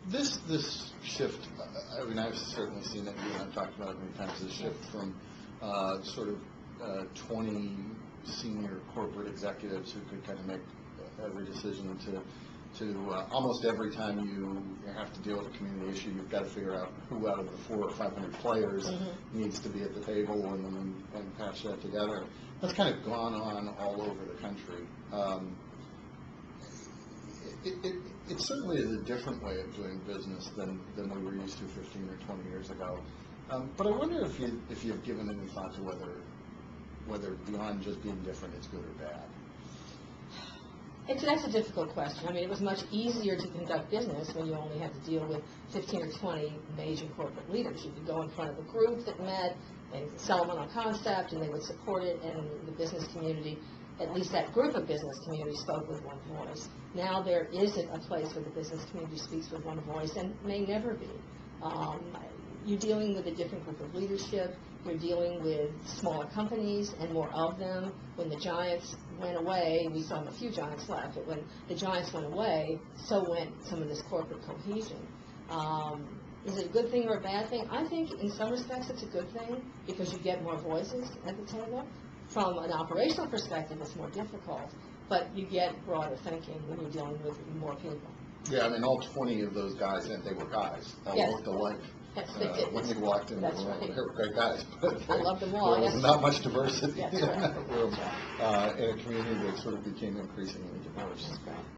This shift, I mean, I've certainly seen it, and I've talked about it many times, this shift from sort of 20 senior corporate executives who could kind of make every decision to almost every time you have to deal with a community issue, you've got to figure out who out of the 400 or 500 players needs to be at the table and patch that together. That's kind of gone on all over the country. It certainly is a different way of doing business than we were used to 15 or 20 years ago. But I wonder if you've given any thought to whether beyond just being different, it's good or bad. That's a difficult question. I mean, it was much easier to conduct business when you only had to deal with 15 or 20 major corporate leaders. You could go in front of a group that met and sell them on a concept, and they would support it, and the business community, at least that group of business community, spoke with one voice. Now there isn't a place where the business community speaks with one voice, and may never be. You're dealing with a different group of leadership. You're dealing with smaller companies and more of them. When the giants went away, we saw a few giants left, but when the giants went away, so went some of this corporate cohesion. Is it a good thing or a bad thing? I think in some respects it's a good thing because you get more voices at the table. From an operational perspective, it's more difficult, but you get broader thinking when you're dealing with more people. Yeah, I mean, all 20 of those guys, and they were guys, all looked alike. Yes, they did. When you walked in the room, right. they were great guys. But I love them all. There was not much diversity That's in right. that room, in a community that sort of became increasingly diverse. That's right.